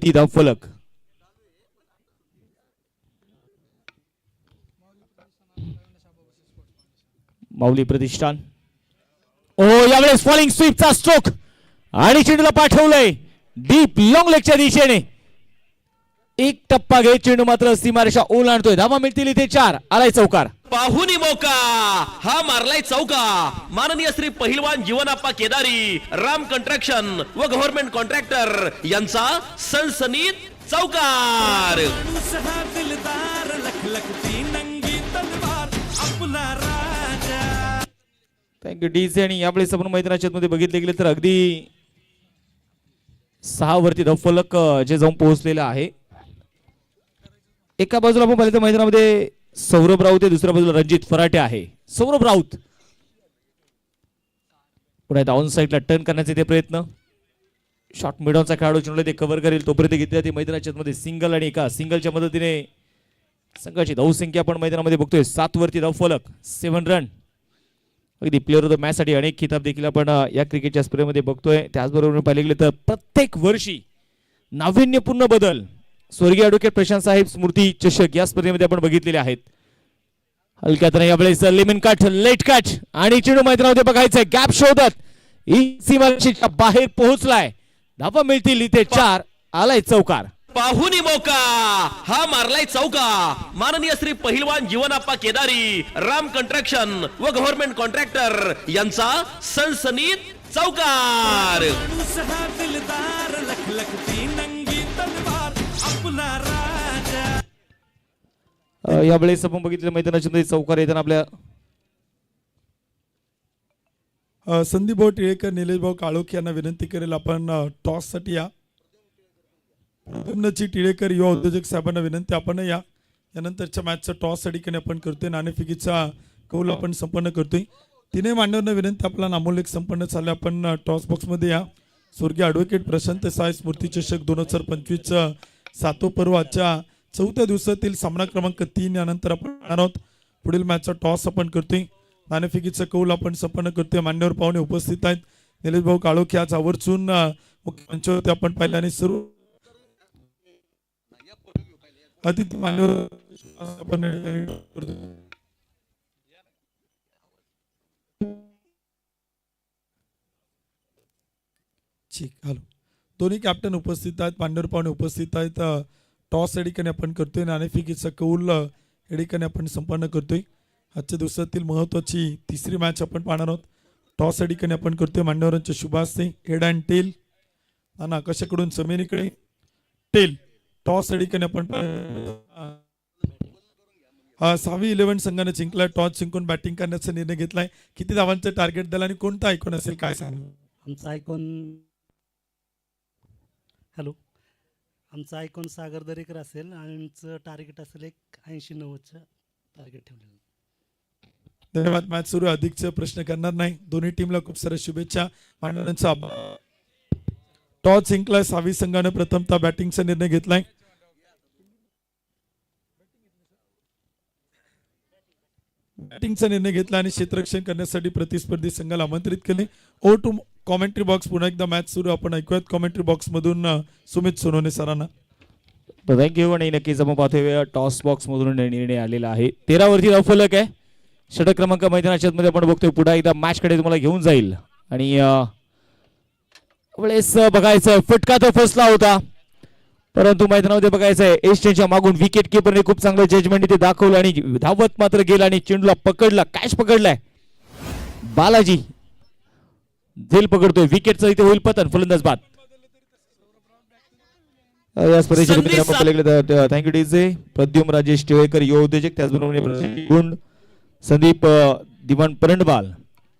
ती धावफलक. माऊली प्रतिष्ठान. ओ यावेळेस फॉलिंग स्वीपचा स्ट्रोक आणि चेंडूला पाठवलंय डीप लॉंग लेगच्या दिशेने. एक टप्पा घेत चेंडू मात्र सीमारेषा ओलांडतोय. धावा मिळतील इथे 4. आलाय चौकार. पाहुनी मौका हा मारलाय चौका. माननीय श्री पहिलवान जीवनाप्पा केदारी, राम कंस्ट्रक्शन व गव्हर्नमेंट कॉन्ट्रॅक्टर यांचा सनसनीत चौकार. Thank you DJ. आणि यावेळेस आपण मैदानाच्या मध्ये बघितले गेले तर अगदी 6 वरती धावफलक जे जाऊन पोहोचलेलं आहे. एका बाजूला आपण पाहिलं तर मैदानामध्ये सौरभ राऊत आहे, दुसऱ्या बाजूला रणजित फराटे आहे. सौरभ राऊत पुन्हा डाऊन साईडला टर्न करण्याचे ते प्रयत्न. शॉर्ट मिडॉनचा खेळाडू चेंडूला ते कव्हर करेल तोपर्यंत घेतली जाते मैदानाच्या मध्ये सिंगल. आणि एका सिंगलच्या मदतीने संघाची धावसंख्या आपण मैदानामध्ये बघतोय 7 वरती धावफलक 7 रन. अगदी प्लेअर ऑफ द मॅच साठी अनेक खिताब देखील आपण या क्रिकेटच्या स्पर्धेमध्ये बघतोय. त्याचबरोबर पाहिले गेले तर प्रत्येक वर्षी नाविन्यपूर्ण बदल स्वर्गीय ॲडव्होकेट प्रशांत साहेब स्मृती चषक या स्पर्धेमध्ये आपण बघितलेले आहेत. हलक्यात यावेळेस लेमन कट लेट कट आणि चेंडू मैदानामध्ये बघायचंय गॅप शोधत सीमारेषेच्या बाहेर पोहोचलाय. धावा मिळतील इथे 4. आलाय चौकार. पाहुनी मौका हा मारलाय चौका. माननीय श्री पहिलवान जीवनाप्पा केदारी, राम कंस्ट्रक्शन व गव्हर्नमेंट कॉन्ट्रॅक्टर यांचा सनसनीत चौकार. यावेळेस आपण बघितलं मैदानाच्या मध्ये चौकार येताना आपल्या संदीप भाऊ टिळेकर, निलेश भाऊ काळोख यांना विनंती करेल आपण टॉस साठी या. प्रद्युम्नजी टिळेकर युवा उद्योजक साहेबांना विनंती आपण या. यानंतरच्या मॅचचा टॉस या ठिकाणी आपण करतोय. नाणेफेकीचा कौल आपण संपन्न करतोय. तिने मान्यवरांना विनंती आपला नामोल्लेख संपन्न झाला. आपण टॉस बॉक्स मध्ये या. स्वर्गीय ॲडव्होकेट प्रशांत साहेब स्मृती चषक 2025 7वं पर्व आजच्या 4थ्या दिवसातील सामना क्रमांक 3 यानंतर आपण आहोत. पुढील मॅचचा टॉस आपण करतोय. नाणेफेकीचा कौल आपण संपन्न करतोय. मान्यवर पाहुणे उपस्थित आहेत. निलेश भाऊ काळोख आज आवर्जून मुख्य मंचावरती आपण पाहिलं आणि सर्व अतिथी मान्यवर आपण ठीक. हॅलो. दोन्ही कॅप्टन उपस्थित आहेत. मान्यवर पाहुणे उपस्थित आहेत. टॉस या ठिकाणी आपण करतोय. नाणेफेकीचा कौल या ठिकाणी आपण संपन्न करतोय. आजच्या दिवसातील महत्वाची 3री मॅच आपण पाहणार आहोत. टॉस या ठिकाणी आपण करतोय. मान्यवरांच्या शुभास्ते हेड अँड टेल आणि आकाशाकडून जमिनीकडे टेल. टॉस या ठिकाणी आपण 6वी 11 संघाने जिंकलाय. टॉस जिंकून बॅटिंग करण्याचा निर्णय घेतलाय. किती धावांचं टार्गेट द्याल आणि कोणता आयकॉन असेल काय सांगा. आमचा आयकॉन हॅलो आमचा आयकॉन सागर दरेकर असेल आणि आमचं टार्गेट असेल एक 80-90चं टार्गेट ठेवलेलं. धन्यवाद. मॅच सुरू आहे. अधिकचे प्रश्न करणार नाही. दोन्ही टीमला खूप साऱ्या शुभेच्छा. मांडवांचा टॉस जिंकलाय. सावी संघाने प्रथमतः बॅटिंगचा निर्णय घेतलाय. बॅटिंगचा निर्णय घेतला आणि क्षेत्ररक्षण करण्यासाठी प्रतिस्पर्धी संघाला आमंत्रित केले. Over to commentary box. पुन्हा एकदा मॅच सुरू. आपण ऐकूयात कॉमेंट्री बॉक्स मधून सुमित सोनवणे सरांना. थँक्यू. आणि नक्कीच आपण पाहतोय टॉस बॉक्स मधून निर्णय आलेला आहे. 13 वरती फलक आहे. षटक क्रमांक मैदानाच्या मध्ये आपण बघतोय. पुढे एकदा मॅच कडे तुम्हाला घेऊन जाईल. आणि वेळेस बघायचं फटका तर फसला होता, परंतु मैदानामध्ये बघायचं आहे एस्टनच्या मागून विकेट किपरने खूप चांगलं जजमेंट इथे दाखवलं आणि धावत मात्र गेला आणि चेंडूला पकडला. कॅच पकडलाय. बालाजी झेल पकडतोय. विकेटचं इथे होईल पतन. फलंदाज बाद. या स्पर्धेच्या थँक्यू डीजे. प्रद्युम राजेश टिळेकर युवा उद्योजक, त्याचबरोबर संदीप दिवाण परंडबाल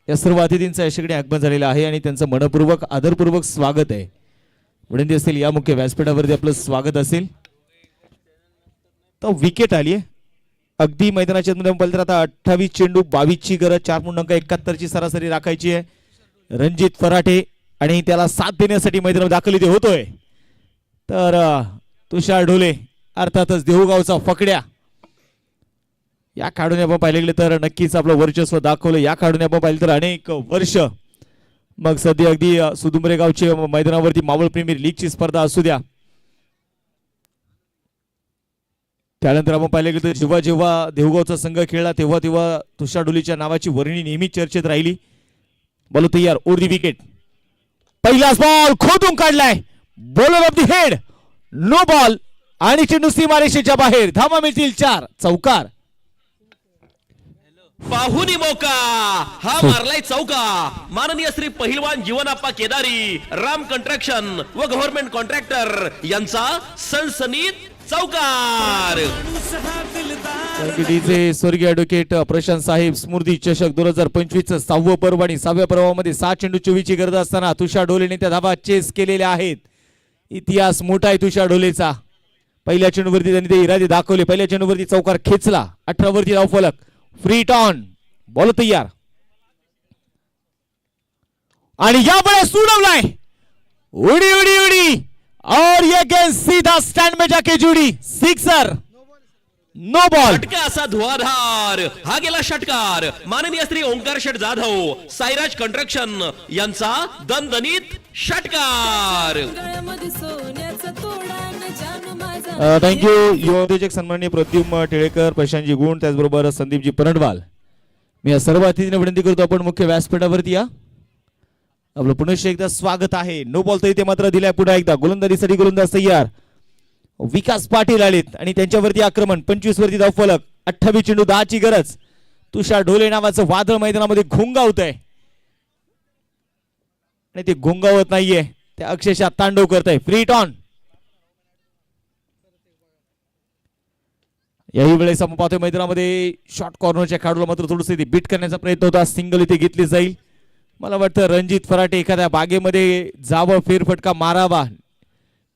या सर्व अतिथींचं यशस्वी आगमन झालेलं आहे आणि त्यांचं मनपूर्वक आदरपूर्वक स्वागत आहे. विनंती असेल या मुख्य व्यासपीठावरती आपलं स्वागत असेल. तर विकेट आली आहे अगदी मैदानाच्या मध्ये पाहिलं तर आता 28 चेंडू 22 ची गरज. 4.71 ची सरासरी राखायची आहे. रणजित फराटे आणि त्याला साथ देण्यासाठी मैदानात दाखल इथे होतोय. तर तुषार ढोले अर्थातच देऊगावचा फकड्या या खेळाडूने आपण पाहिले गेले तर नक्कीच आपलं वर्चस्व दाखवलं. या खेळाडूने आपण पाहिलं तर अनेक वर्ष मग सध्या अगदी सुदुंबरे गावचे मैदानावरती मावळ प्रीमियर लीगची स्पर्धा असू द्या, त्यानंतर आपण पाहिले गेलं तर जेव्हा जेव्हा देऊगावचा संघ खेळला तेव्हा तेव्हा तुषार ढोलेच्या नावाची वर्णी नेहमी चर्चेत राहिली. बॉल तयार. Over the wicket. पहिलाच बॉल खोदून काढलाय. Bowler off the head. No ball आणि चेंडू सीमारेषेच्या बाहेर. धावा मिळतील 4. चौकार. पाहुनी मोका हा मारलाय चौका. माननीय श्री पहिलवान जीवनाप्पा केदारी, राम कंस्ट्रक्शन व गव्हर्नमेंट कॉन्ट्रॅक्टर यांचा सनसनीत चौकार. स्वर्गीय ॲडव्होकेट प्रशांत साहेब स्मृती चषक 2025 6वं पर्व आणि 6व्या पर्वामध्ये 6 चेंडू 24 ची गरज असताना तुषार ढोलेने त्या धावा चेस केलेल्या आहेत. इतिहास मोठा आहे तुषार ढोलेचा. पहिल्या चेंडूवरती त्यांनी ते इरादे दाखवले. पहिल्या चेंडूवरती चौकार खेचला. 18 वरती धावफलक. Free ton. बॉल तयार आणि यावेळेस सोडवलाय. उडी उडी उडी और ये गेंद सीधा स्टैंड में जाके जुड़ी. सिक्सर. No ball. षटका असा धुआधार हा गेला षटकार. माननीय श्री ओंकार शेठ जाधव, साईराज कंस्ट्रक्शन यांचा दणदणीत षटकार. थँक्यू. युवा उद्योजक सन्माननीय प्रद्युम टिळेकर, प्रशांतजी गुण, त्याचबरोबर संदीपजी परंडवाल. मी या सर्व अतिथींना विनंती करतो आपण मुख्य व्यासपीठावरती या. आपलं पुनश्च एकदा स्वागत आहे. नो बॉल तर इथे मात्र दिलाय. पुन्हा एकदा गोलंदाजीसाठी गोलंदाज तयार. विकास पाटील आलेत आणि त्यांच्यावरती आक्रमण. 25 वरती धावफलक. 28 चेंडू 10 ची गरज. तुषार ढोले नावाचं वादळ मैदानामध्ये घोंगावत आहे आणि ते घोंगावत नाहीये, ते अक्षरशः तांडव करत आहे. फ्री टॉन. याही वेळेस आपण पाहतोय मैदानामध्ये शॉर्ट कॉर्नरच्या खेळाडूला मात्र थोडंसं इथे बीट करण्याचा प्रयत्न होता. सिंगल इथे घेतली जाईल. मला वाटतं रणजित फराटे एखाद्या बागेमध्ये जावं, फेरफटका मारावा,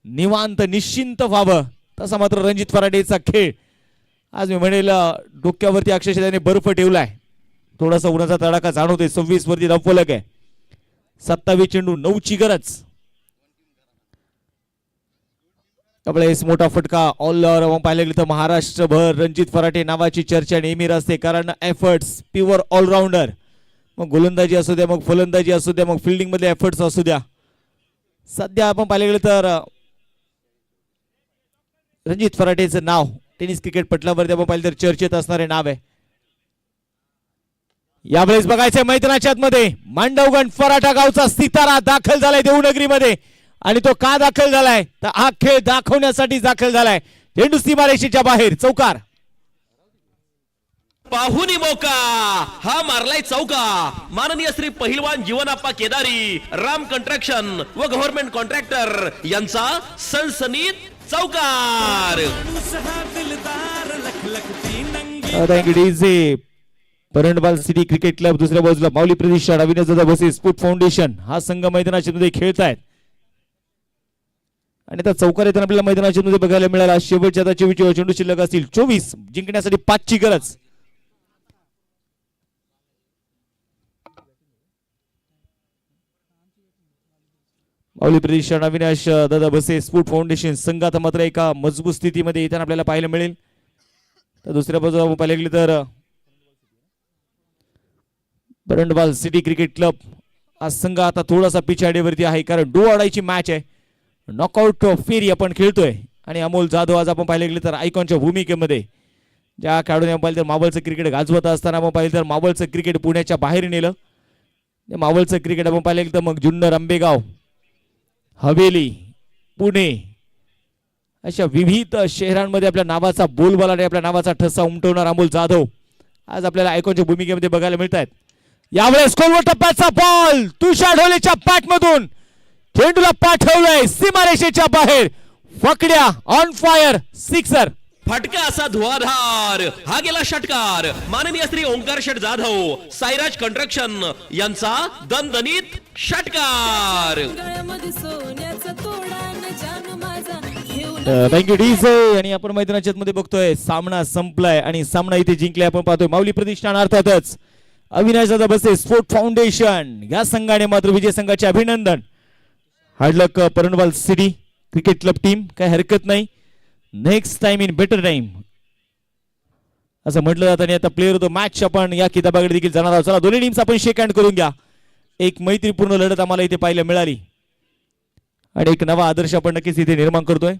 निवांत निश्चिंत व्हावं, तसा मात्र रणजित फराटेचा खेळ आज मी म्हणेल डोक्यावरती अक्षरशः त्याने बर्फ ठेवलाय. थोडासा उन्हाचा तडाखा जाणवतोय. 26 वरती धावफलक आहे. 27 चेंडू 9 ची गरज. आपल्यास मोठा फटका. ऑल ओव्हर पाहायला गेलं तर महाराष्ट्रभर रणजित फराटे नावाची चर्चा नेहमी असते, कारण एफर्ट्स प्युअर ऑलराऊंडर. मग गोलंदाजी असू द्या, मग फलंदाजी असू द्या, मग फिल्डिंग मधले एफर्ट्स असू द्या. सध्या आपण पाहायला गेलं तर रणजित फराटेचं नाव टेनिस क्रिकेट पटलावरती आपण पाहिलं तर चर्चेत असणारे नाव आहे. यावेळेस बघायचंय मैदानाच्या आतमध्ये मांडवगण फराटा गावचा सितारा दाखल झालाय देवनगरीमध्ये. आणि तो का दाखल झालाय तर हा खेळ दाखवण्यासाठी दाखल झालाय. चेंडू सीमारेषेच्या बाहेर. चौकार. पाहुनी मोका हा मारलाय चौका. माननीय श्री पहिलवान जीवनाप्पा केदारी, राम कंस्ट्रक्शन व गव्हर्नमेंट कॉन्ट्रॅक्टर यांचा सनसनीत चौकार. परंडबाल सिटी क्रिकेट क्लब, दुसऱ्या बाजूला माऊली प्रतिष्ठान, अविनाश दादा भोसे स्पोर्ट फाउंडेशन हा संघ मैदानाच्या मध्ये खेळतायत. आणि आता चौकार येताना आपल्याला मैदानाच्या मध्ये बघायला मिळाला. शेवटच्या चेंडू शिल्लक असतील 24. जिंकण्यासाठी 5 ची गरज. माऊली प्रतिष्ठान अविनाश दादा बसे स्पोर्ट फाउंडेशन संघ आता मात्र एका मजबूत स्थितीमध्ये येताना आपल्याला पाहायला मिळेल. तर दुसऱ्या बाजूला आपण पाहायला गेले तर बरंडवाल सिटी क्रिकेट क्लब हा संघ आता थोडासा पिछाडीवरती आहे, कारण डो आडायची मॅच आहे, नॉकआउट फेरी आपण खेळतोय. आणि अमोल जाधव आज आपण पाहायला गेले तर आयकॉनच्या भूमिकेमध्ये ज्या खेळाडूने आपण पाहिलं तर मावळचं क्रिकेट गाजवत असताना आपण पाहिलं तर मावळचं क्रिकेट पुण्याच्या बाहेर नेलं. मावळचं क्रिकेट आपण पाहिलं तर मग जुन्नर, आंबेगाव, हवेली, पुणे अशा विविध शहरांमध्ये आपल्या नावाचा बोलबाला आणि आपल्या नावाचा ठसा उमटवणार अमोल जाधव आज आपल्याला आयकॉनच्या भूमिकेमध्ये बघायला मिळत आहेत. यावेळेस खोलवर टप्प्याचा बॉल तुषार ढोलेच्या पॅटमधून चेंडूला पाठवलंय सीमारेषेच्या बाहेर, फकड्या ऑन फायर, सिक्सर. फटका असा धुवाधार, हा गेला षटकार. माननीय श्री ओंकार शेठ जाधव, साईराज कंस्ट्रक्शन यांचा दणदणीत षटकार. Thank you DJ. आणि आपण मैदानाच्या मध्ये बघतोय सामना संपलाय आणि सामना इथे जिंकलाय. आपण पाहतोय माऊली प्रतिष्ठान अर्थातच अविनाश दादा बसे स्पोर्ट फाउंडेशन या संघाने मात्र विजय संघाचे अभिनंदन. हार्डलक परंडवाल सिटी क्रिकेट क्लब टीम, काय हरकत नाही, next time in better time असं म्हटलं जातं. आणि आता प्लेअर ऑफ द मॅच आपण या किताबाकडे देखील जाणार आहोत. चला दोन्ही टीम्स आपण शेक हँड करून घ्या. एक मैत्रीपूर्ण लढत आम्हाला इथे पाहायला मिळाली आणि एक नवा आदर्श आपण नक्कीच इथे निर्माण करतोय.